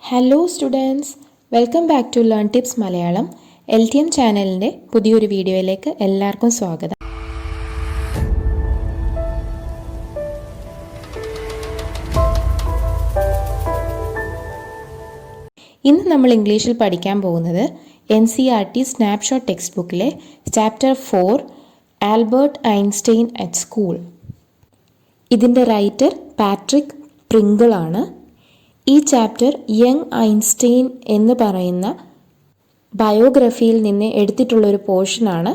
Hello students, welcome back to learn tips Malayalam. LTM ചാനലിൻ്റെ പുതിയൊരു വീഡിയോയിലേക്ക് എല്ലാവർക്കും സ്വാഗതം. ഇന്ന് നമ്മൾ ഇംഗ്ലീഷിൽ പഠിക്കാൻ പോകുന്നത് NCERT സ്നാപ്ഷോട്ട് ടെക്സ്റ്റ് ബുക്കിലെ chapter 4 Albert Einstein at school. ഇതിൻ്റെ റൈറ്റർ പാട്രിക് പ്രിങ്കിൾ ആണ്. ഈ ചാപ്റ്റർ യങ് ഐൻസ്റ്റൈൻ എന്ന് പറയുന്ന ബയോഗ്രഫിയിൽ നിന്ന് എടുത്തിട്ടുള്ളൊരു പോർഷനാണ്.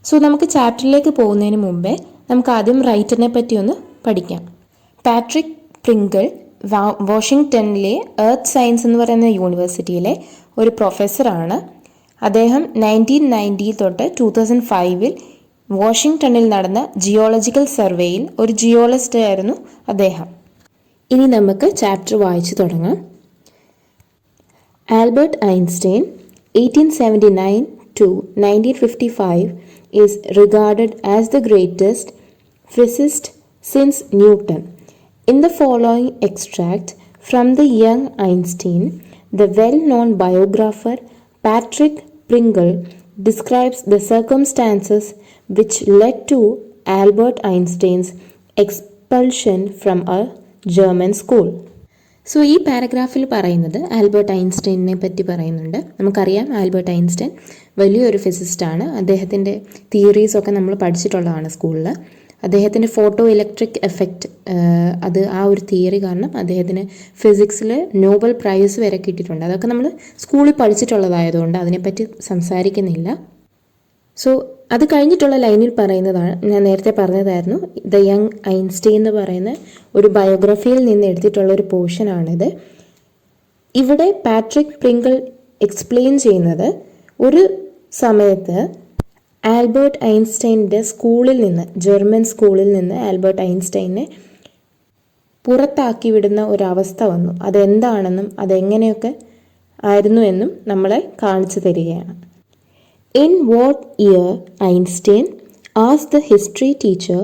സോ നമുക്ക് ചാപ്റ്ററിലേക്ക് പോകുന്നതിന് മുമ്പേ നമുക്ക് ആദ്യം റൈറ്ററിനെ പറ്റി ഒന്ന് പഠിക്കാം. പാട്രിക് പ്രിങ്കിൾ വാഷിങ്ടണിലെ എർത്ത് സയൻസ് എന്ന് പറയുന്ന യൂണിവേഴ്സിറ്റിയിലെ ഒരു പ്രൊഫസറാണ്. അദ്ദേഹം 1990 തൊട്ട് 2005 വാഷിങ്ടണിൽ നടന്ന ജിയോളജിക്കൽ സർവേയിൽ ഒരു ജിയോളജിസ്റ്റ് ആയിരുന്നു അദ്ദേഹം. ഇനി നമുക്ക് ചാപ്റ്റർ വായിച്ചു തുടങ്ങാം. Albert Einstein 1879 to 1955 is regarded as the greatest physicist since Newton. In the following extract from the young Einstein, the well-known biographer Patrick Pringle describes the circumstances which led to Albert Einstein's expulsion from a German school. So ഈ പാരഗ്രാഫിൽ പറയുന്നത് Albert ഐൻസ്റ്റൈനെ പറ്റി പറയുന്നുണ്ട്. നമുക്കറിയാം Albert Einstein വലിയൊരു ഫിസിസ്റ്റാണ്. അദ്ദേഹത്തിൻ്റെ തിയറീസൊക്കെ നമ്മൾ പഠിച്ചിട്ടുള്ളതാണ് സ്കൂളിൽ. അദ്ദേഹത്തിൻ്റെ ഫോട്ടോ ഇലക്ട്രിക് എഫക്റ്റ്, അത് ആ ഒരു തിയറി കാരണം അദ്ദേഹത്തിന് ഫിസിക്സിൽ നോബൽ പ്രൈസ് വരെ കിട്ടിയിട്ടുണ്ട്. അതൊക്കെ നമ്മൾ സ്കൂളിൽ പഠിച്ചിട്ടുള്ളതായതുകൊണ്ട് അതിനെപ്പറ്റി സംസാരിക്കുന്നില്ല. സോ അത് കഴിഞ്ഞിട്ടുള്ള ലൈനിൽ പറയുന്നതാണ്, ഞാൻ നേരത്തെ പറഞ്ഞതായിരുന്നു, ദ യങ് ഐൻസ്റ്റൈൻ എന്ന് പറയുന്ന ഒരു ബയോഗ്രഫിയിൽ നിന്ന് എടുത്തിട്ടുള്ള ഒരു പോർഷനാണിത്. ഇവിടെ പാട്രിക് പ്രിങ്കിൾ എക്സ്പ്ലെയിൻ ചെയ്യുന്നത് ഒരു സമയത്ത് ആൽബർട്ട് ഐൻസ്റ്റൈൻ്റെ സ്കൂളിൽ നിന്ന്, ജർമ്മൻ സ്കൂളിൽ നിന്ന് ആൽബർട്ട് ഐൻസ്റ്റൈനെ പുറത്താക്കി വിടുന്ന ഒരവസ്ഥ വന്നു. അതെന്താണെന്നും അതെങ്ങനെയൊക്കെ ആയിരുന്നു എന്നും നമ്മളെ കാണിച്ചു തരികയാണ്. In what year, Einstein asked the history teacher,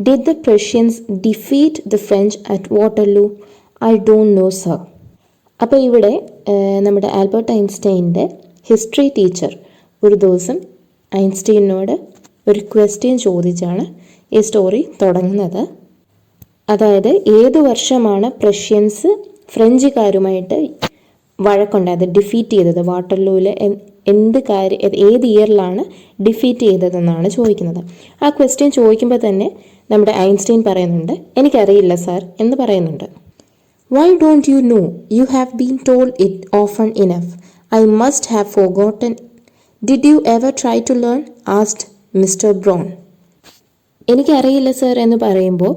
did the Prussians defeat the French at Waterloo? I don't know, sir. അപ്പോൾ ഇവിടെ നമ്മുടെ ആൽബർട്ട് ഐൻസ്റ്റൈൻ്റെ ഹിസ്റ്ററി ടീച്ചർ ഒരു ദിവസം ഐൻസ്റ്റൈനോട് ഒരു ക്വസ്റ്റ്യൻ ചോദിച്ചാണ് ഈ സ്റ്റോറി തുടങ്ങുന്നത്. അതായത് ഏത് വർഷമാണ് പ്രഷ്യൻസ് ഫ്രഞ്ചുകാരുമായിട്ട് വഴക്കുണ്ടായത്, ഡിഫീറ്റ് ചെയ്തത്, വാട്ടർലൂവിൽ ഏത് ഇയറിലാണ് ഡിഫീറ്റ് ചെയ്തതെന്നാണ് ചോദിക്കുന്നത്. ആ ക്വസ്റ്റ്യൻ ചോദിക്കുമ്പോൾ തന്നെ നമ്മുടെ ഐൻസ്റ്റൈൻ പറയുന്നുണ്ട്, എനിക്കറിയില്ല സാർ എന്ന് പറയുന്നുണ്ട്. Why don't you know? You have been told it often enough. I must have forgotten. Did you ever try to learn? Asked mister Brown. എനിക്കറിയില്ല സാർ എന്ന് പറയുമ്പോൾ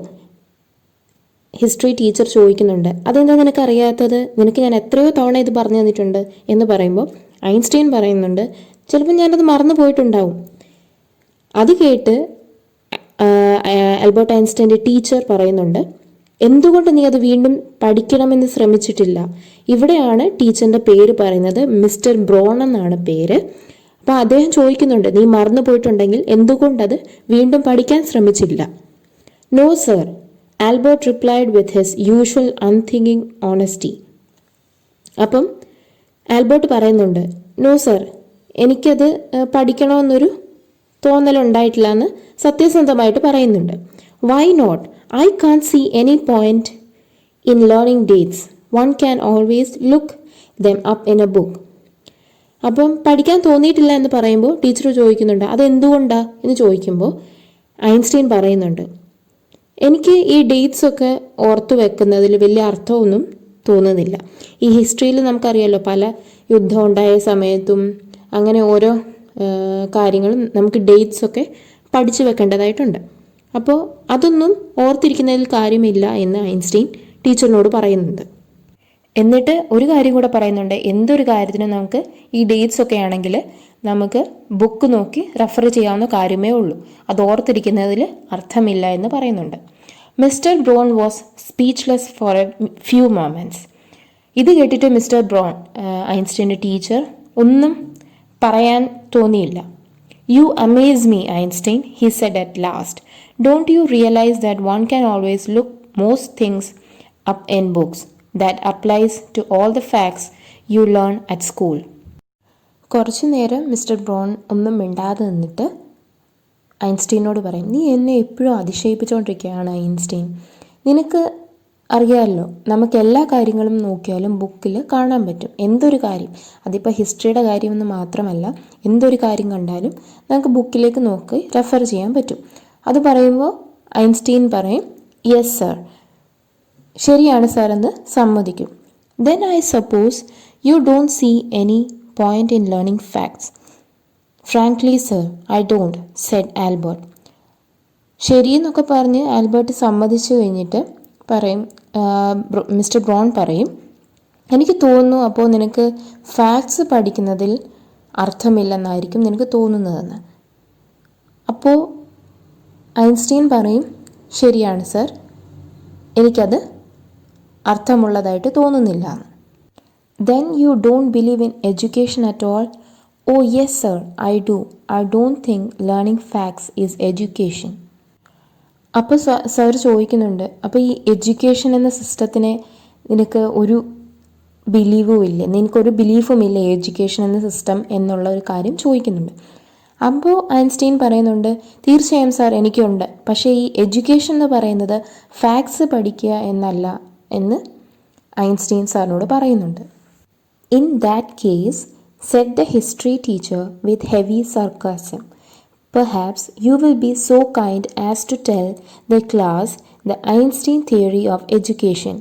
ഹിസ്റ്ററി ടീച്ചർ ചോദിക്കുന്നുണ്ട്, അതെന്താ നിനക്കറിയാത്തത്? നിനക്ക് ഞാൻ എത്രയോ തവണ ഇത് പറഞ്ഞു തന്നിട്ടുണ്ട് എന്ന് പറയുമ്പോൾ ഐൻസ്റ്റൈൻ പറയുന്നുണ്ട്, ചിലപ്പോൾ ഞാനത് മറന്നു പോയിട്ടുണ്ടാവും. അത് കേട്ട് ആൽബർട്ട് ഐൻസ്റ്റൈൻ്റെ ടീച്ചർ പറയുന്നുണ്ട്, എന്തുകൊണ്ട് നീ അത് വീണ്ടും പഠിക്കണമെന്ന് ശ്രമിച്ചിട്ടില്ല? ഇവിടെയാണ് ടീച്ചറിൻ്റെ പേര് പറയുന്നത്, മിസ്റ്റർ ബ്രോൺ എന്നാണ് പേര്. അപ്പോൾ അദ്ദേഹം ചോദിക്കുന്നുണ്ട്, നീ മറന്നു പോയിട്ടുണ്ടെങ്കിൽ എന്തുകൊണ്ടത് വീണ്ടും പഠിക്കാൻ ശ്രമിച്ചില്ല? No sir, Albert replied with his usual unthinking honesty. അപ്പം ആൽബർട്ട് പറയുന്നുണ്ട്, നോ സർ, എനിക്കത് പഠിക്കണമെന്നൊരു തോന്നലുണ്ടായിട്ടില്ല എന്ന് സത്യസന്ധമായിട്ട് പറയുന്നുണ്ട്. Why not? I can't see any point in learning dates. One can always look them up in a book. അപ്പം പഠിക്കാൻ തോന്നിയിട്ടില്ല എന്ന് പറയുമ്പോൾ ടീച്ചർ ചോദിക്കുന്നുണ്ട്, അതെന്തുകൊണ്ടാണ് എന്ന് ചോദിക്കുമ്പോൾ ഐൻസ്റ്റൈൻ പറയുന്നുണ്ട്, എനിക്ക് ഈ ഡേറ്റ്സൊക്കെ ഓർത്തു വെക്കുന്നതിൽ വലിയ അർത്ഥമൊന്നും തോന്നുന്നില്ല. ഈ ഹിസ്റ്ററിയിൽ നമുക്കറിയാമല്ലോ, പല യുദ്ധം ഉണ്ടായ സമയത്തും അങ്ങനെ ഓരോ കാര്യങ്ങളും നമുക്ക് ഡേറ്റ്സൊക്കെ പഠിച്ചു വെക്കേണ്ടതായിട്ടുണ്ട്. അപ്പോൾ അതൊന്നും ഓർത്തിരിക്കുന്നതിൽ കാര്യമില്ല എന്ന് ഐൻസ്റ്റൈൻ ടീച്ചറിനോട് പറയുന്നുണ്ട്. എന്നിട്ട് ഒരു കാര്യം കൂടെ പറയുന്നുണ്ട്, എന്തൊരു കാര്യത്തിനും നമുക്ക് ഈ ഡേറ്റ്സ് ഒക്കെ ആണെങ്കിൽ നമുക്ക് ബുക്ക് നോക്കി റെഫർ ചെയ്യാവുന്ന കാര്യമേ ഉള്ളൂ, അത് ഓർത്തിരിക്കുന്നതിൽ അർത്ഥമില്ല എന്ന് പറയുന്നുണ്ട്. Mister Brown was speechless for a few moments. ഇത് കേട്ടിട്ട് മിസ്റ്റർ ബ്രോൺ, ഐൻസ്റ്റൈൻ്റെ ടീച്ചർ, ഒന്നും പറയാൻ തോന്നിയില്ല. You amaze me Einstein, he said at last. Don't you realize that one can always look most things up in books? that applies to all the facts you learn at school. കുറച്ചു നേരം mister brown ഒന്നും മിണ്ടാതെ നിന്നിട്ട് ഐൻസ്റ്റീനോട് പറയും, നീ എന്നെ എപ്പോഴും അതിശയിപ്പിച്ചുകൊണ്ടിരിക്കുകയാണ് Einstein. നിനക്ക് അറിയാമല്ലോ, നമുക്ക് എല്ലാ കാര്യങ്ങളും നോക്കിയാലും ബുക്കിൽ കാണാൻ പറ്റും. എന്തൊരു കാര്യം, അതിപ്പോൾ ഹിസ്റ്ററിയുടെ കാര്യമൊന്നും മാത്രമല്ല, എന്തൊരു കാര്യം കണ്ടാലും നമുക്ക് ബുക്കിലേക്ക് നോക്കി റെഫർ ചെയ്യാൻ പറ്റും. അത് പറയുമ്പോൾ ഐൻസ്റ്റീൻ പറയും, യെസ് സർ, ശരിയാണ് സാർ എന്ന് സമ്മതിക്കും. Then I suppose you don't see any point in learning facts. Frankly sir, I don't, said Albert. ശരിയെന്നൊക്കെ പറഞ്ഞ് ആൽബർട്ട് സമ്മതിച്ചു കഴിഞ്ഞിട്ട് പറയും, മിസ്റ്റർ ബ്രോൺ പറയും, എനിക്ക് തോന്നുന്നു അപ്പോൾ നിനക്ക് ഫാക്ട്സ് പഠിക്കുന്നതിൽ അർത്ഥമില്ലെന്നായിരിക്കും നിനക്ക് തോന്നുന്നതെന്ന്. അപ്പോൾ ഐൻസ്റ്റീൻ പറയും, ശരിയാണ് സർ, എനിക്കത് അർത്ഥമുള്ളതായിട്ട് തോന്നുന്നില്ല. Then you don't believe in education at all? Oh yes sir, I do. I don't think learning facts is education. അപ്പോൾ സർ ചോദിക്കുന്നുണ്ട്, അപ്പോൾ ഈ എഡ്യൂക്കേഷൻ എന്ന സിസ്റ്റത്തിനെ നിനക്ക് ഒരു ബിലീവും ഇല്ലേ, നിനക്കൊരു ബിലീഫും ഇല്ലേ എഡ്യൂക്കേഷൻ എന്ന സിസ്റ്റം എന്നുള്ള ഒരു കാര്യം ചോദിക്കുന്നുണ്ട്. അപ്പോൾ ഐൻസ്റ്റീൻ പറയുന്നുണ്ട്, തീർച്ചയായും സാർ എനിക്കുണ്ട്, പക്ഷേ ഈ എഡ്യൂക്കേഷൻ എന്ന് പറയുന്നത് ഫാക്ട്സ് പഠിക്കുക എന്നല്ല എന്ന് ഐൻസ്റ്റീൻ സാറിനോട് പറയുന്നുണ്ട്. In that case, said the history teacher with heavy sarcasm, perhaps you will be so kind as to tell the class the Einstein theory of education.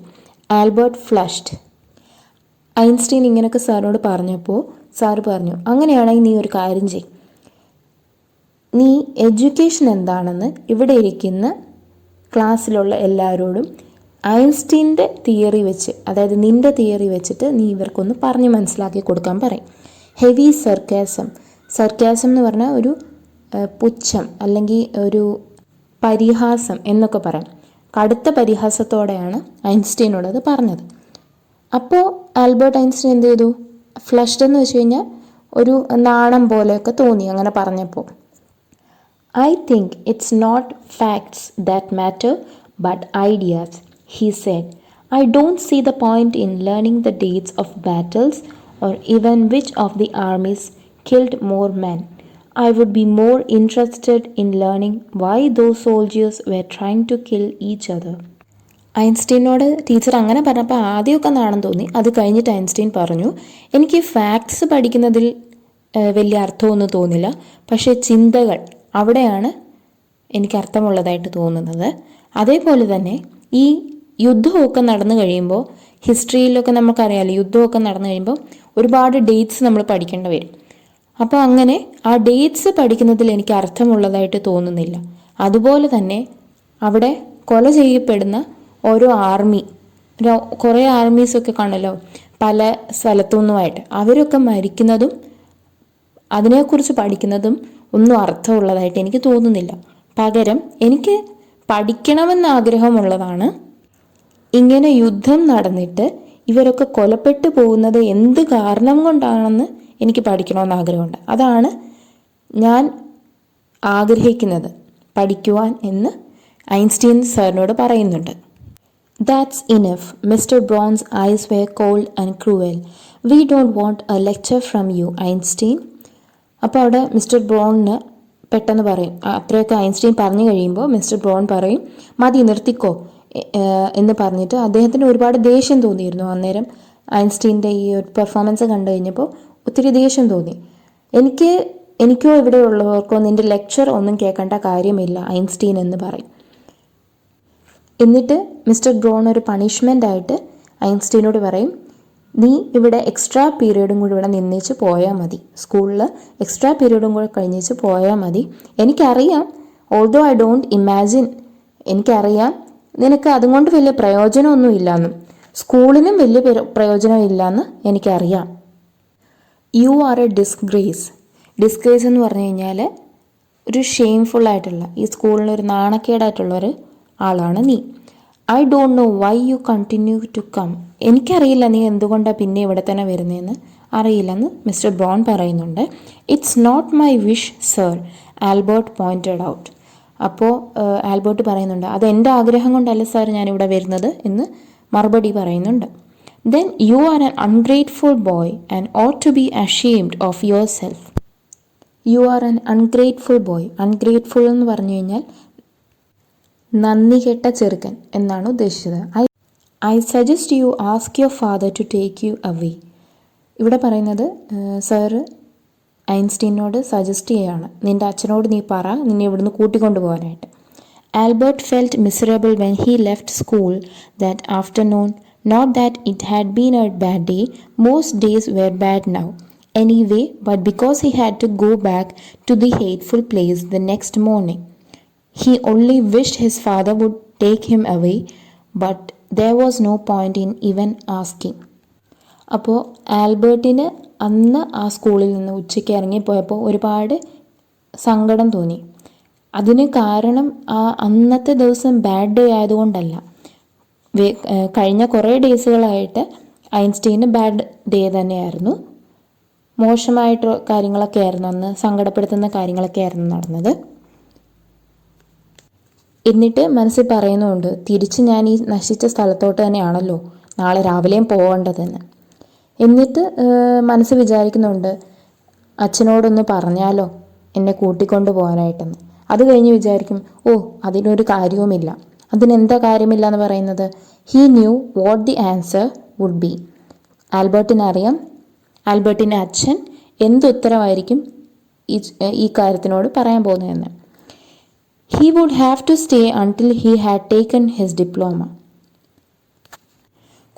Albert flushed. Einstein ഇങ്ങനെയൊക്കെ സാറിനോട് പറഞ്ഞപ്പോൾ sir പറഞ്ഞു, അങ്ങനെയാണെങ്കിൽ നീ ഒരു കാര്യം ചെയ്യും, നീ എഡ്യൂക്കേഷൻ എന്താണെന്ന് ഇവിടെ ഇരിക്കുന്ന ക്ലാസ്സിലുള്ള എല്ലാവരോടും ഐൻസ്റ്റീൻ്റെ തിയറി വെച്ച്, അതായത് നിൻ്റെ തിയറി വെച്ചിട്ട് നീ ഇവർക്കൊന്ന് പറഞ്ഞ് മനസ്സിലാക്കി കൊടുക്കാൻ പറയും. ഹെവി സർക്കാസം, സർക്കാസം എന്ന് പറഞ്ഞാൽ ഒരു പുച്ഛം അല്ലെങ്കിൽ ഒരു പരിഹാസം എന്നൊക്കെ പറയാം. കടുത്ത പരിഹാസത്തോടെയാണ് ഐൻസ്റ്റീനോട് അത് പറഞ്ഞത്. അപ്പോൾ ആൽബർട്ട് ഐൻസ്റ്റീൻ എന്ത് ചെയ്തു, ഫ്ലഷ്ഡ് എന്ന് വെച്ച് കഴിഞ്ഞാൽ ഒരു നാണം പോലെയൊക്കെ തോന്നി അങ്ങനെ പറഞ്ഞപ്പോൾ. I think it's not facts that matter but ideas, he said. I don't see the point in learning the dates of battles or even which of the armies killed more men. I would be more interested in learning why those soldiers were trying to kill each other. ഐൻസ്റ്റീനോട് teacher അങ്ങനെ പറഞ്ഞപ്പോൾ ആദ്യമൊക്കെ നാണം തോന്നി. അത് കഴിഞ്ഞിട്ട് Einstein പറഞ്ഞു, എനിക്ക് ഫാക്ട്സ് പഠിക്കുന്നതിൽ വലിയ അർത്ഥമൊന്നും തോന്നില്ല, പക്ഷേ ചിന്തകൾ അവിടെയാണ് എനിക്ക് അർത്ഥമുള്ളതായിട്ട് തോന്നുന്നത്. അതേപോലെ തന്നെ ഈ യുദ്ധമൊക്കെ നടന്നു കഴിയുമ്പോൾ, ഹിസ്റ്ററിയിലൊക്കെ നമുക്കറിയാമല്ലോ, യുദ്ധമൊക്കെ നടന്നു കഴിയുമ്പോൾ ഒരുപാട് ഡേറ്റ്സ് നമ്മൾ പഠിക്കേണ്ടി വരും. അപ്പോൾ അങ്ങനെ ആ ഡേറ്റ്സ് പഠിക്കുന്നതിൽ എനിക്ക് അർത്ഥമുള്ളതായിട്ട് തോന്നുന്നില്ല. അതുപോലെ തന്നെ അവിടെ കൊല ചെയ്യപ്പെടുന്ന ഓരോ ആർമി, കുറേ ആർമീസൊക്കെ കാണല്ലോ പല സ്ഥലത്തു നിന്നുമായിട്ട്, അവരൊക്കെ മരിക്കുന്നതും അതിനെക്കുറിച്ച് പഠിക്കുന്നതും ഒന്നും അർത്ഥമുള്ളതായിട്ട് എനിക്ക് തോന്നുന്നില്ല. പകരം എനിക്ക് പഠിക്കണമെന്ന് ആഗ്രഹമുള്ളതാണ്, ഇങ്ങനെ യുദ്ധം നടന്നിട്ട് ഇവരൊക്കെ കൊലപ്പെട്ടു പോകുന്നത് എന്ത് കാരണം കൊണ്ടാണെന്ന് എനിക്ക് പഠിക്കണമെന്ന് ആഗ്രഹമുണ്ട്. അതാണ് ഞാൻ ആഗ്രഹിക്കുന്നത് പഠിക്കുവാൻ എന്ന് ഐൻസ്റ്റീൻ സാറിനോട് പറയുന്നുണ്ട്. That's enough. Mister Brown's eyes were cold and cruel. We don't want a lecture from you Einstein. അപ്പോൾ അവിടെ മിസ്റ്റർ ബ്രോണിന് പെട്ടെന്ന് പറയും, അത്രയൊക്കെ ഐൻസ്റ്റീൻ പറഞ്ഞു കഴിയുമ്പോൾ മിസ്റ്റർ ബ്രോൺ പറയും, മതി നിർത്തിക്കോ എന്ന് പറഞ്ഞിട്ട് അദ്ദേഹത്തിന് ഒരുപാട് ദേഷ്യം തോന്നിയിരുന്നു. അന്നേരം ഐൻസ്റ്റീൻ്റെ ഈ ഒരു പെർഫോമൻസ് കണ്ടു കഴിഞ്ഞപ്പോൾ ഒത്തിരി ദേഷ്യം തോന്നി. എനിക്കോ ഇവിടെ ഉള്ളവർക്കോ നിൻ്റെ ലെക്ചർ ഒന്നും കേൾക്കേണ്ട കാര്യമില്ല ഐൻസ്റ്റീൻ എന്ന് പറയും. എന്നിട്ട് മിസ്റ്റർ ബ്രോൺ ഒരു പണിഷ്മെൻ്റ് ആയിട്ട് ഐൻസ്റ്റീനോട് പറയും, നീ ഇവിടെ എക്സ്ട്രാ പീരീഡും കൂടി ഇവിടെ നിന്നേച്ച് പോയാൽ മതി, സ്കൂളിൽ എക്സ്ട്രാ പീരീഡും കൂടെ കഴിഞ്ഞേച്ച് പോയാൽ മതി. എനിക്കറിയാം, ഓൾദോ ഐ ഡോണ്ട് ഇമാജിൻ, എനിക്കറിയാം നിനക്ക് അതുകൊണ്ട് വലിയ പ്രയോജനമൊന്നും ഇല്ലയെന്നും സ്കൂളിനും വലിയ പ്രയോജനമില്ലയെന്ന് എനിക്കറിയാം. You are A disgrace. Disgrace എന്ന് പറഞ്ഞു കഴിഞ്ഞാൽ ഒരു ഷെയിംഫുള്ളായിട്ടുള്ള, ഈ സ്കൂളിനൊരു നാണക്കേടായിട്ടുള്ളൊരു ആളാണ് നീ. I don't know why you continue to come. എനിക്കറിയില്ല നീ എന്തുകൊണ്ടാണ് പിന്നെ ഇവിടെ തന്നെ വരുന്നതെന്ന് അറിയില്ലെന്ന് മിസ്റ്റർ ബ്രോൺ പറയുന്നുണ്ട്. It's not my wish sir, Albert pointed out. അപ്പോൾ ആൽബർട്ട് പറയുന്നുണ്ട്, അത് എൻ്റെ ആഗ്രഹം കൊണ്ടല്ല സാർ ഞാനിവിടെ വരുന്നത് എന്ന് മറുപടി പറയുന്നുണ്ട്. then you are an ungrateful boy and ought to be ashamed of yourself. You are an ungrateful boy. Ungrateful എന്ന് പറഞ്ഞു കഴിഞ്ഞാൽ നന്ദി കെട്ട ചെറുക്കൻ എന്നാണ് ഉദ്ദേശിച്ചത്. I suggest you ask your father to take you away. ഇവിടെ പറയുന്നത് സാറ് ഐൻസ്റ്റീനോട് സജസ്റ്റ് ചെയ്യുകയാണ്, നിൻ്റെ അച്ഛനോട് നീ പറ നിന്നെ ഇവിടുന്ന് കൂട്ടിക്കൊണ്ടു പോകാനായിട്ട്. Albert felt miserable when he left school that afternoon. Not that it had been a bad day, most days were bad now anyway, but because he had to go back to the hateful place the next morning. He only wished his father would take him away, but there was no point in even asking. അപ്പോൾ ആൽബർട്ടിന് അന്ന് ആ സ്കൂളിൽ നിന്ന് ഉച്ചയ്ക്ക് ഇറങ്ങിപ്പോയപ്പോൾ ഒരുപാട് സങ്കടം തോന്നി. അതിന് കാരണം ആ അന്നത്തെ ദിവസം ബാഡ് ഡേ ആയതുകൊണ്ടല്ല. കഴിഞ്ഞ കുറേ ഡേയ്സുകളായിട്ട് ഐൻസ്റ്റീന് ബാഡ് ഡേ തന്നെയായിരുന്നു. മോശമായിട്ട് കാര്യങ്ങളൊക്കെ ആയിരുന്നു അന്ന്, സങ്കടപ്പെടുത്തുന്ന കാര്യങ്ങളൊക്കെ ആയിരുന്നു നടന്നത്. എന്നിട്ട് മനസ്സിൽ പറയുന്നുണ്ട്, തിരിച്ച് ഞാൻ ഈ നശിച്ച സ്ഥലത്തോട്ട് തന്നെയാണല്ലോ നാളെ രാവിലെയും പോകേണ്ടതെന്ന്. എന്നിട്ട് മനസ്സ് വിചാരിക്കുന്നുണ്ട്, അച്ഛനോടൊന്ന് പറഞ്ഞാലോ എന്നെ കൂട്ടിക്കൊണ്ട് പോകാനായിട്ടെന്ന്. അത് കഴിഞ്ഞ് വിചാരിക്കും, അതിനൊരു കാര്യവുമില്ല. അതിനെന്താ കാര്യമില്ല എന്ന് പറയുന്നത്? He knew what the answer would be. ആൽബർട്ടിനറിയാം ആൽബർട്ടിൻ്റെ അച്ഛൻ എന്തുത്തരവായിരിക്കും ഈ കാര്യത്തിനോട് പറയാൻ പോകുന്നതെന്ന്. He would have to stay until he had taken his diploma.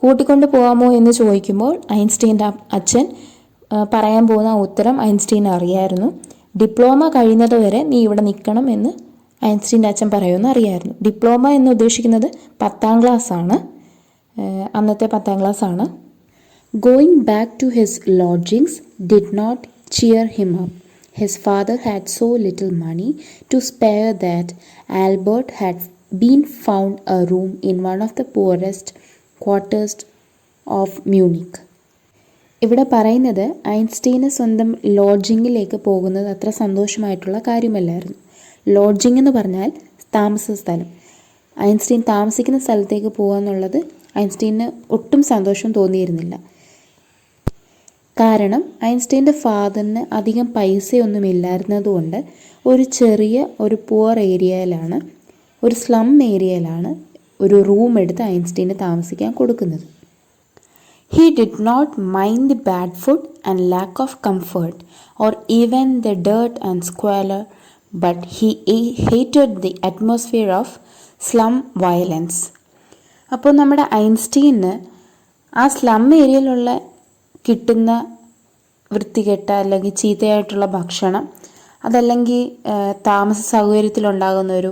കൂട്ടിക്കൊണ്ട് പോകാമോ എന്ന് ചോദിക്കുമ്പോൾ ഐൻസ്റ്റീൻ്റെ അച്ഛൻ പറയാൻ പോകുന്ന ഉത്തരം ഐൻസ്റ്റീൻ അറിയായിരുന്നു. ഡിപ്ലോമ കഴിയുന്നത് വരെ നീ ഇവിടെ നിൽക്കണം എന്ന് ഐൻസ്റ്റീൻ്റെ അച്ഛൻ പറയുമെന്ന് അറിയായിരുന്നു. ഡിപ്ലോമ എന്ന് ഉദ്ദേശിക്കുന്നത് 10ാം ക്ലാസ്സാണ്, അന്നത്തെ 10ാം ക്ലാസ്സാണ്. Going back to his lodgings did not cheer him up. His father had so little money to spare that Albert had been found a room in one of the poorest quarters of Munich. ഇവിടെ പറയുന്നത് ഐൻസ്റ്റീന് സ്വന്തം ലോഡ്ജിങ്ങിലേക്ക് പോകുന്നത് അത്ര സന്തോഷമായിട്ടുള്ള കാര്യമല്ലായിരുന്നു. Lodging എന്ന് പറഞ്ഞാൽ താമസ സ്ഥലം. Einstein താമസിക്കുന്ന സ്ഥലത്തേക്ക് പോകുക എന്നുള്ളത് ഐൻസ്റ്റീന് ഒട്ടും സന്തോഷം തോന്നിയിരുന്നില്ല. കാരണം ഐൻസ്റ്റീൻ്റെ ഫാദറിന് അധികം പൈസയൊന്നും ഇല്ലായിരുന്നതുകൊണ്ട് ഒരു പുവർ ഏരിയയിലാണ്, ഒരു സ്ലം ഏരിയയിലാണ് ഒരു റൂം എടുത്ത് ഐൻസ്റ്റീന് താമസിക്കാൻ കൊടുക്കുന്നത്. He did not mind the bad food and lack of comfort or even the dirt and squalor, but he hated the atmosphere of slum violence. അപ്പോൾ നമ്മുടെ ഐൻസ്റ്റീന് ആ സ്ലം ഏരിയയിലുള്ള കിട്ടുന്ന വൃത്തികെട്ട അല്ലെങ്കിൽ ചീത്തയായിട്ടുള്ള ഭക്ഷണം, അതല്ലെങ്കിൽ താമസ സൗകര്യത്തിലുണ്ടാകുന്നൊരു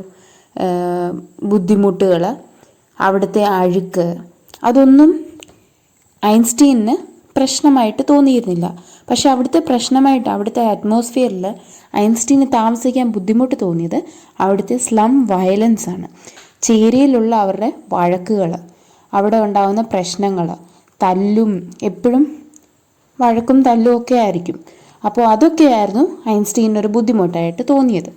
ബുദ്ധിമുട്ടുകൾ, അവിടുത്തെ അഴുക്ക്, അതൊന്നും ഐൻസ്റ്റീന് പ്രശ്നമായിട്ട് തോന്നിയിരുന്നില്ല. പക്ഷെ അവിടുത്തെ അറ്റ്മോസ്ഫിയറിൽ ഐൻസ്റ്റീന് താമസിക്കാൻ ബുദ്ധിമുട്ട് തോന്നിയത് അവിടുത്തെ സ്ലം വയലൻസ് ആണ്. ചേരിയിലുള്ള അവരുടെ വഴക്കുകൾ, അവിടെ ഉണ്ടാകുന്ന പ്രശ്നങ്ങൾ, തല്ലും, എപ്പോഴും വഴക്കും തല്ലും ഒക്കെ ആയിരിക്കും. അപ്പോൾ അതൊക്കെയായിരുന്നു ഐൻസ്റ്റീനൊരു ബുദ്ധിമുട്ടായിട്ട് തോന്നിയത്.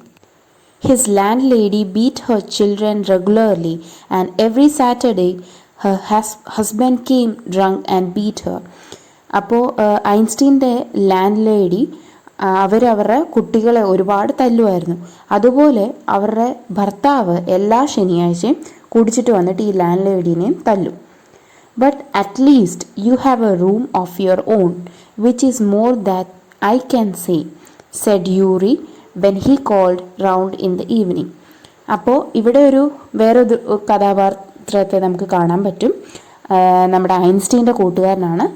His landlady beat her children regularly and every Saturday her husband came drunk and beat her. അപ്പോൾ ഐൻസ്റ്റീൻ്റെ ലാൻഡ് ലേഡി അവരവരുടെ കുട്ടികളെ ഒരുപാട് തല്ലുമായിരുന്നു. അതുപോലെ അവരുടെ ഭർത്താവ് എല്ലാ ശനിയാഴ്ചയും കുടിച്ചിട്ട് വന്നിട്ട് ഈ ലാൻഡ് ലേഡീനെയും തല്ലും. But at least you have a room of your own, which is more that I can say, said Yuri when he called round in the evening. അപ്പോൾ ഇവിടെ വേറൊരു കഥാപാത്രത്തെ നമുക്ക് കാണാൻ പറ്റും. നമ്മുടെ ഐൻസ്റ്റീൻ്റെ കൂട്ടുകാരനാണ്,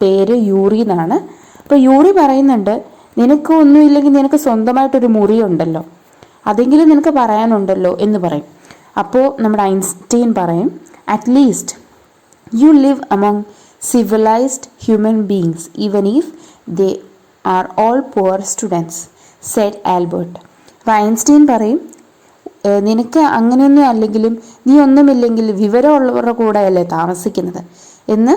പേര് യൂറി എന്നാണ്. അപ്പോൾ യൂറി പറയുന്നുണ്ട്, നിനക്ക് ഒന്നുമില്ലെങ്കിൽ നിനക്ക് സ്വന്തമായിട്ടൊരു മുറിയുണ്ടല്ലോ, അതെങ്കിലും നിനക്ക് പറയാനുണ്ടല്ലോ എന്ന് പറയും. അപ്പോൾ നമ്മുടെ ഐൻസ്റ്റീൻ പറയും, at least you live among civilized human beings even if they are all poor students, said Albert. അപ്പോൾ ഐൻസ്റ്റീൻ പറയും, നിനക്ക് അങ്ങനെയൊന്നും അല്ലെങ്കിലും നീ ഒന്നുമില്ലെങ്കിൽ വിവരമുള്ളവരുടെ കൂടെയല്ലേ താമസിക്കുന്നത് എന്ന്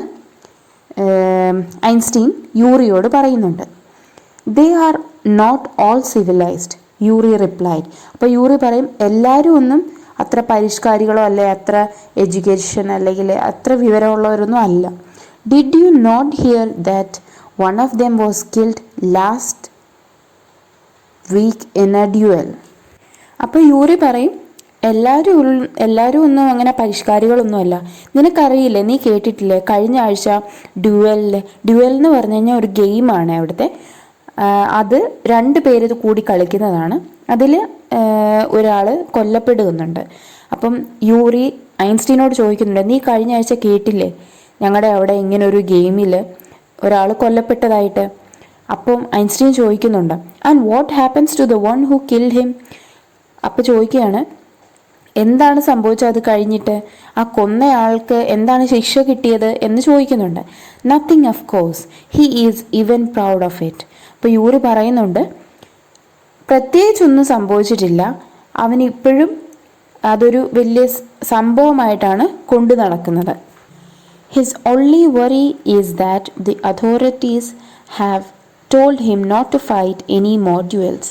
ഐൻസ്റ്റീൻ യൂറിയോട് പറയുന്നുണ്ട്. They are not all civilized, Yuri replied. അപ്പോൾ യൂറി പറയും, എല്ലാവരും ഒന്നും അത്ര പരിഷ്കാരികളോ അല്ലെ അത്ര എഡ്യൂക്കേഷൻ അല്ലെങ്കിൽ അത്ര വിവരമുള്ളവരൊന്നും അല്ല. Did you not hear that one of them was killed last week in a duel? അപ്പോൾ യൂറി പറയും, എല്ലാവരും ഒന്നും അങ്ങനെ പരിഷ്കാരികളൊന്നുമല്ല. നിനക്കറിയില്ലേ, നീ കേട്ടിട്ടില്ലേ, കഴിഞ്ഞ ആഴ്ച ഡ്യുവൽ എന്ന് പറഞ്ഞു കഴിഞ്ഞാൽ ഒരു ഗെയിമാണ് അവിടുത്തെ. അത് 2 പേര് കൂടി കളിക്കുന്നതാണ്. അതിൽ ഒരാൾ കൊല്ലപ്പെടുന്നുണ്ട്. അപ്പം യൂറി ഐൻസ്റ്റീനോട് ചോദിക്കുന്നുണ്ട്, നീ കഴിഞ്ഞ ആഴ്ച കേട്ടില്ലേ ഞങ്ങളുടെ അവിടെ ഇങ്ങനെ ഒരു ഗെയിമിൽ ഒരാൾ കൊല്ലപ്പെട്ടതായിട്ട്? അപ്പം ഐൻസ്റ്റീൻ ചോദിക്കുന്നുണ്ട്, and what happens to the one who killed him? അപ്പോൾ ചോദിക്കുകയാണ്, എന്താണ് സംഭവിച്ചത് അത് കഴിഞ്ഞിട്ട്? ആ കൊന്നയാൾക്ക് എന്താണ് ശിക്ഷ കിട്ടിയത് എന്ന് ചോദിക്കുന്നുണ്ട്. Nothing of course, he is even proud of it. അപ്പോൾ യൂറി പറയുന്നുണ്ട്, പ്രത്യേകിച്ചൊന്നും സംഭവിച്ചിട്ടില്ല, അവനിപ്പോഴും അതൊരു വലിയ സംഭവമായിട്ടാണ് കൊണ്ടു നടക്കുന്നത്. His only worry is that the authorities have told him not to fight any more duels.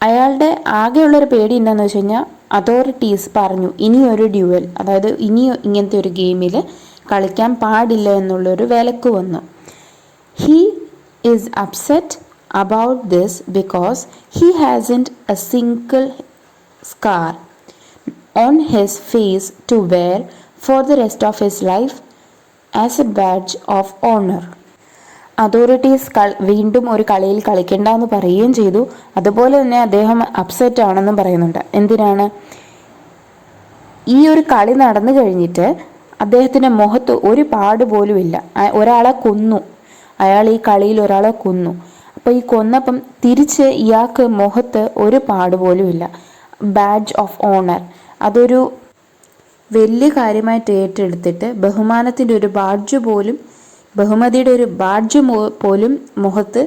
അയാളുടെ ആകെയുള്ളൊരു പേടി എന്താണെന്ന് വെച്ച് കഴിഞ്ഞാൽ അതോറിറ്റീസ് പറഞ്ഞു ഇനിയൊരു ഡ്യുവൽ, അതായത് ഇനി ഇങ്ങനത്തെ ഒരു ഗെയിമിൽ കളിക്കാൻ പാടില്ല എന്നുള്ളൊരു വിലക്ക് വന്നു. He is upset about this because he hasn't a single scar on his face to wear for the rest of his life as a badge of honor. Authorities വീണ്ടും ഒരു കളിയിൽ കളിക്കേണ്ട എന്ന് പറയുകയും ചെയ്തു. അതുപോലെ തന്നെ അദ്ദേഹം അപ്സെറ്റ് ആണെന്നും പറയുന്നുണ്ട്. എന്തിനാണ്? ഈ ഒരു കളി നടന്നു കഴിഞ്ഞിട്ട് അദ്ദേഹത്തിൻ്റെ മുഖത്ത് ഒരു പാട് പോലും ഇല്ല. ഒരാളെ കൊന്നു, അയാൾ ഈ കളിയിൽ ഒരാളെ കൊന്നു. അപ്പോൾ ഈ കൊന്നപ്പം തിരിച്ച് ഇയാൾക്ക് മുഖത്ത് ഒരു പാട് പോലും ഇല്ല. ബാഡ്ജ് ഓഫ് ഓണർ, അതൊരു വലിയ കാര്യമായിട്ട് ഏറ്റെടുത്തിട്ട് ബഹുമാനത്തിൻ്റെ ഒരു ബാഡ്ജ് പോലും, ബഹുമതിയുടെ ഒരു ബാഡ്ജ് പോലും മുഖത്ത്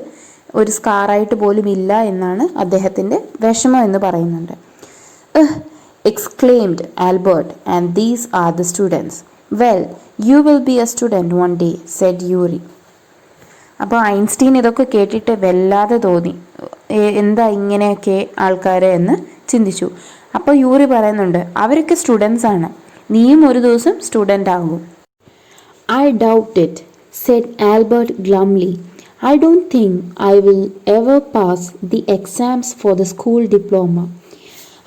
ഒരു സ്കാറായിട്ട് പോലും ഇല്ല എന്നാണ് അദ്ദേഹത്തിൻ്റെ വിഷമം എന്ന് പറയുന്നുണ്ട്. Exclaimed Albert, and these are the students. Well, you will be a student one day, said Yuri. അപ്പോൾ ഐൻസ്റ്റീൻ ഇതൊക്കെ കേട്ടിട്ട് വല്ലാതെ തോന്നി, എന്താ ഇങ്ങനെയൊക്കെ ആൾക്കാർ എന്ന് ചിന്തിച്ചു. അപ്പോൾ യൂറി പറയുന്നുണ്ട്, അവരൊക്കെ സ്റ്റുഡൻസ് ആണ്, നീയും ഒരു ദിവസം സ്റ്റുഡൻ്റ് ആകും. I doubt it, said Albert glumly. I don't think I will ever pass the exams for the school diploma.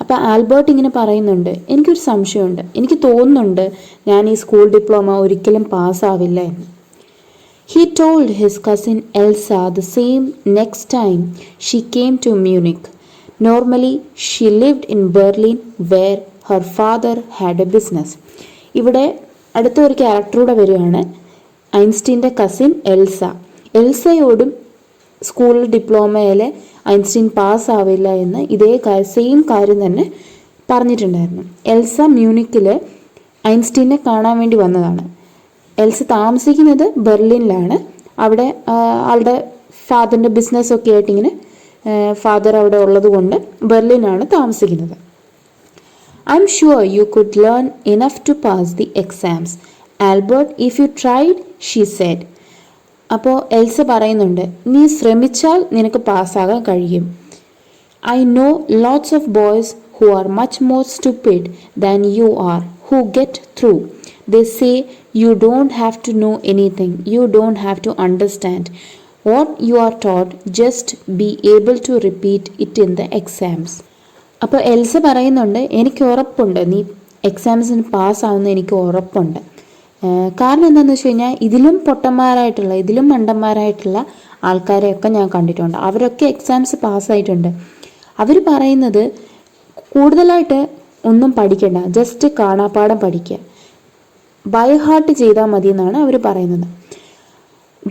അപ്പോൾ ആൽബർട്ട് ഇങ്ങനെ പറയുന്നുണ്ട്, എനിക്കൊരു സംശയമുണ്ട്, എനിക്ക് തോന്നുന്നുണ്ട് ഞാൻ ഈ സ്കൂൾ ഡിപ്ലോമ ഒരിക്കലും പാസ്സാവില്ല എന്ന്. He told his cousin Elsa the same next time she came to Munich. Normally she lived in Berlin where her father had a business. ഇവിടെ അടുത്ത ഒരു ക്യാരക്ടറൂടെ വരികയാണ്, ഐൻസ്റ്റീൻ്റെ കസിൻ എൽസ. എൽസയോടും സ്കൂൾ ഡിപ്ലോമയിൽ ഐൻസ്റ്റീൻ പാസ്സാവില്ല എന്ന് ഇതേ സെയിം കാര്യം തന്നെ പറഞ്ഞിട്ടുണ്ടായിരുന്നു. എൽസ മ്യൂണിക്കിൽ ഐൻസ്റ്റീനെ കാണാൻ വേണ്ടി വന്നതാണ്. എൽസ താമസിക്കുന്നത് ബെർലിനിലാണ്. അവിടെ ആളുടെ ഫാദറിൻ്റെ ബിസിനസ്സൊക്കെ ആയിട്ടിങ്ങനെ ഫാദർ അവിടെ ഉള്ളത് കൊണ്ട് ബെർലിനാണ് താമസിക്കുന്നത്. I'm sure you could learn enough to pass the exams Albert if you tried, she said. അപ്പോൾ എൽസ പറയുന്നുണ്ട്, നീ ശ്രമിച്ചാൽ നിനക്ക് പാസ്സാകാൻ കഴിയും. I know lots of boys who are much more stupid than you are who get through. They say you don't have to know anything, you don't have to understand what you are taught, just be able to repeat it in the exams. അപ്പോൾ Elsa പറയുന്നുണ്ട്, എനിക്ക് ഉറപ്പുണ്ട് നീ എക്സാംസിന് പാസ്സാവുന്ന എനിക്ക് ഉറപ്പുണ്ട്. കാരണം എന്താണെന്ന് വെച്ച് കഴിഞ്ഞാൽ ഇതിലും പൊട്ടന്മാരായിട്ടുള്ള, ഇതിലും മണ്ടന്മാരായിട്ടുള്ള ആൾക്കാരെയൊക്കെ ഞാൻ കണ്ടിട്ടുണ്ട്. അവരൊക്കെ എക്സാംസ് പാസ്സായിട്ടുണ്ട്. അവർ പറയുന്നത് കൂടുതലായിട്ട് ഒന്നും പഠിക്കണ്ട, ജസ്റ്റ് കാണാപ്പാഠം പഠിക്കുക, ബൈ ഹാർട്ട് ചെയ്താൽ മതി എന്നാണ് അവർ പറയുന്നത്.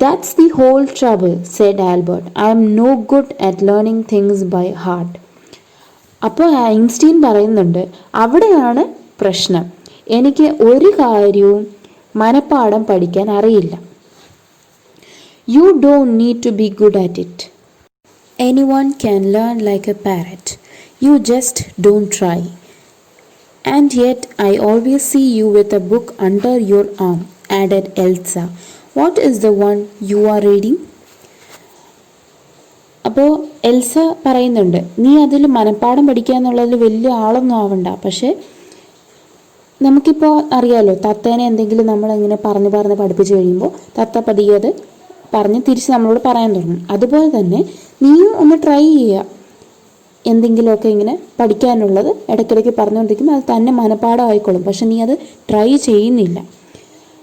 That's the whole trouble, said Albert. I'm no good at learning things by heart. അപ്പോൾ ഐൻസ്റ്റീൻ പറയുന്നുണ്ട്, അവിടെയാണ് പ്രശ്നം, എനിക്ക് ഒരു കാര്യവും മനപ്പാഠം പഠിക്കാൻ അറിയില്ല. You don't need to be good at it. Anyone can learn like a parrot, you just don't try. And yet I always see you with a book under your arm, added Elsa. What is the one you are reading? അപ്പോൾ Elsa പറയുന്നുണ്ട്, നീ അതിൽ മനപ്പാഠം പഠിക്കുക എന്നുള്ളതിൽ വലിയ ആളൊന്നും ആവണ്ട, പക്ഷേ നമുക്കിപ്പോൾ അറിയാമല്ലോ, തത്തേനെ എന്തെങ്കിലും നമ്മളിങ്ങനെ പറഞ്ഞ് പഠിപ്പിച്ച് കഴിയുമ്പോൾ തത്ത പതിയെ അത് പറഞ്ഞ് തിരിച്ച് നമ്മളോട് പറയാൻ തുടങ്ങും. അതുപോലെ തന്നെ നീയും ഒന്ന് ട്രൈ ചെയ്യുക. എന്തെങ്കിലുമൊക്കെ ഇങ്ങനെ പഠിക്കാനുള്ളത് ഇടയ്ക്കിടയ്ക്ക് പറഞ്ഞുകൊണ്ടിരിക്കുമ്പോൾ അത് തന്നെ മനഃപ്പാഠമായിക്കോളും. പക്ഷെ നീ അത് ട്രൈ ചെയ്യുന്നില്ല.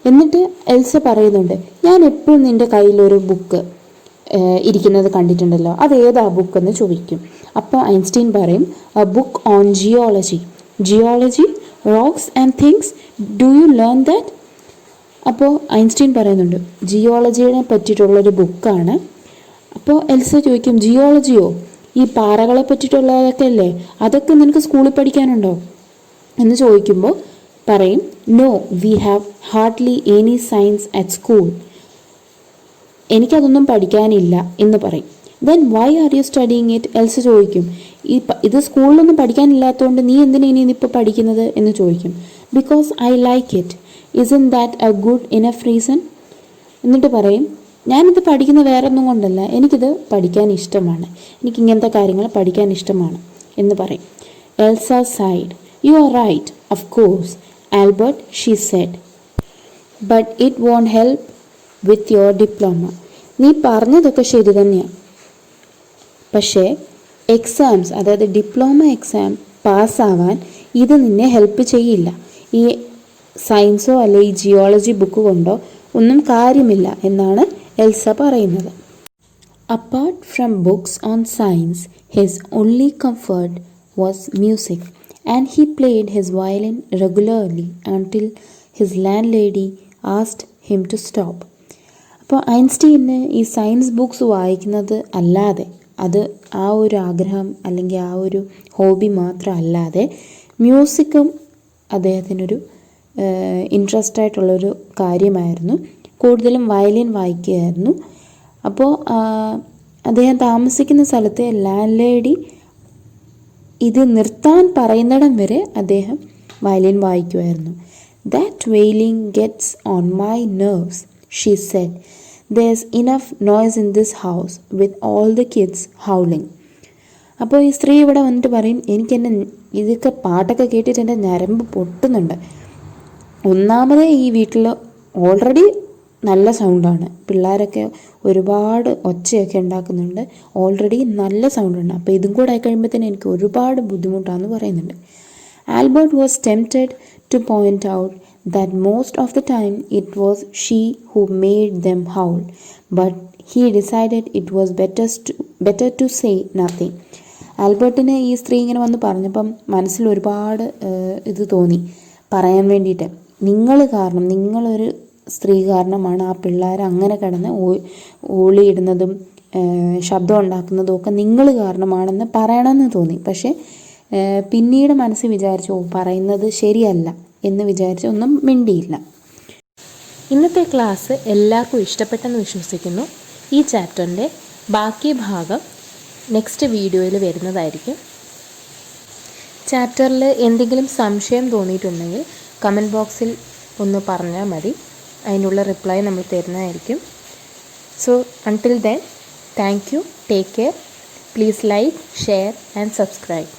എന്നിട്ട് എൽസ പറയുന്നുണ്ട്, ഞാൻ എപ്പോഴും നിൻ്റെ കയ്യിലൊരു ബുക്ക് ഇരിക്കുന്നത് കണ്ടിട്ടുണ്ടല്ലോ, അത് ഏതാ ബുക്ക് എന്ന് ചോദിക്കും. അപ്പോൾ ഐൻസ്റ്റീൻ പറയും, A book on geology. Geology, rocks and things, do you learn that? അപ്പോൾ ഐൻസ്റ്റീൻ പറയുന്നുണ്ട്, ജിയോളജിയെ പറ്റിയിട്ടുള്ളൊരു ബുക്കാണ്. അപ്പോൾ എൽസ ചോദിക്കും, ജിയോളജിയോ? ഈ പാറകളെ പറ്റിയിട്ടുള്ളതൊക്കെ അല്ലേ, അതൊക്കെ നിനക്ക് സ്കൂളിൽ പഠിക്കാനുണ്ടോ എന്ന് ചോദിക്കുമ്പോൾ പറയും, no, we have hardly any science at school. എനിക്കതൊന്നും പഠിക്കാനില്ല എന്ന് പറയും. Then why are you studying it? Elsa ചോദിക്കും, ഇത് സ്കൂളിലൊന്നും പഠിക്കാനില്ലാത്തതുകൊണ്ട് നീ എന്തിനാ ഇനി ഇപ്പോൾ പഠിക്കുന്നത് എന്ന് ചോദിക്കും. Because I like it. Isn't that A good enough reason? എന്നിട്ട് പറയും, ഞാനിത് പഠിക്കുന്ന വേറെ ഒന്നും കൊണ്ടല്ല, എനിക്കിത് പഠിക്കാൻ ഇഷ്ടമാണ്, എനിക്കിങ്ങനത്തെ കാര്യങ്ങൾ പഠിക്കാൻ ഇഷ്ടമാണ് എന്ന് പറയും. Elsa said. You are right, of course Albert, she said, but it won't help with your diploma. നീ പറഞ്ഞതൊക്കെ ശരി തന്നെയാണ്, പക്ഷേ എക്സാംസ്, അതായത് ഡിപ്ലോമ എക്സാം പാസ്സാവാൻ ഇത് നിന്നെ ഹെൽപ്പ് ചെയ്യില്ല. ഈ സയൻസോ അല്ലെ ഈ ജിയോളജി ബുക്ക് കൊണ്ടോ ഒന്നും കാര്യമില്ല എന്നാണ് എൽസ പറയുന്നത്. Apart from books on science, his only comfort was music, and he played his violin regularly until his landlady asked him to stop. അപ്പോൾ ഐൻസ്റ്റീന് ഈ സയൻസ് ബുക്സ് വായിക്കുന്നത് അല്ലാതെ, അത് ആ ഒരു ആഗ്രഹം അല്ലെങ്കിൽ ആ ഒരു ഹോബി മാത്രമല്ലാതെ മ്യൂസിക്കും അദ്ദേഹത്തിനൊരു ഇൻട്രസ്റ്റ് ആയിട്ടുള്ളൊരു കാര്യമായിരുന്നു. കൂടുതലും വയലിൻ വായിക്കുകയായിരുന്നു. അപ്പോൾ അദ്ദേഹം താമസിക്കുന്ന സ്ഥലത്തെ ലാൻഡ് ലേഡി ഇത് നിർത്താൻ പറയുന്നിടം വരെ അദ്ദേഹം വയലിൻ വായിക്കുമായിരുന്നു. That vailing gets on my nerves, she said. There's enough noise in this house with all the kids howling. അപ്പോൾ ഈ സ്ത്രീ ഇവിടെ വന്നിട്ട് പറയും, ഇതൊക്കെ പാട്ടൊക്കെ കേട്ടിട്ട് എൻ്റെ ഞരമ്പ് പൊട്ടുന്നുണ്ട്. ഒന്നാമതേ ഈ വീട്ടിൽ ഓൾറെഡി നല്ല സൗണ്ടാണ്, പിള്ളേരൊക്കെ ഒരുപാട് ഒച്ചയൊക്കെ ഉണ്ടാക്കുന്നുണ്ട്, ഓൾറെഡി നല്ല സൗണ്ടുണ്ട്. അപ്പോൾ ഇതും കൂടെ ആയിക്കഴിയുമ്പോഴത്തേന് എനിക്ക് ഒരുപാട് ബുദ്ധിമുട്ടാണെന്ന് പറയുന്നുണ്ട്. Albert was tempted to point out that most of the time it was she who made them howl, but he decided it was better to say nothing. ആൽബർട്ടിന് ഈ സ്ത്രീ ഇങ്ങനെ വന്ന് പറഞ്ഞപ്പം മനസ്സിൽ ഒരുപാട് ഇത് തോന്നി പറയാൻ വേണ്ടിയിട്ട്. നിങ്ങളൊരു സ്ത്രീ കാരണമാണ് ആ പിള്ളേർ അങ്ങനെ കിടന്ന് ഓളിയിടുന്നതും ശബ്ദം ഉണ്ടാക്കുന്നതും ഒക്കെ നിങ്ങൾ കാരണമാണെന്ന് പറയണമെന്ന് തോന്നി. പക്ഷേ പിന്നീട് മനസ്സിൽ വിചാരിച്ചു, പറയുന്നത് ശരിയല്ല എന്ന് വിചാരിച്ച് ഒന്നും മിണ്ടിയില്ല. ഇന്നത്തെ ക്ലാസ് എല്ലാവർക്കും ഇഷ്ടപ്പെട്ടെന്ന് വിശ്വസിക്കുന്നു. ഈ ചാപ്റ്ററിൻ്റെ ബാക്കി ഭാഗം നെക്സ്റ്റ് വീഡിയോയിൽ വരുന്നതായിരിക്കും. ചാപ്റ്ററിൽ എന്തെങ്കിലും സംശയം തോന്നിയിട്ടുണ്ടെങ്കിൽ കമൻറ്റ് ബോക്സിൽ ഒന്ന് പറഞ്ഞാൽ മതി, അതിനുള്ള റിപ്ലൈ നമ്മൾ തരുന്നതായിരിക്കും. So until then, thank you, take care, please like, share and subscribe.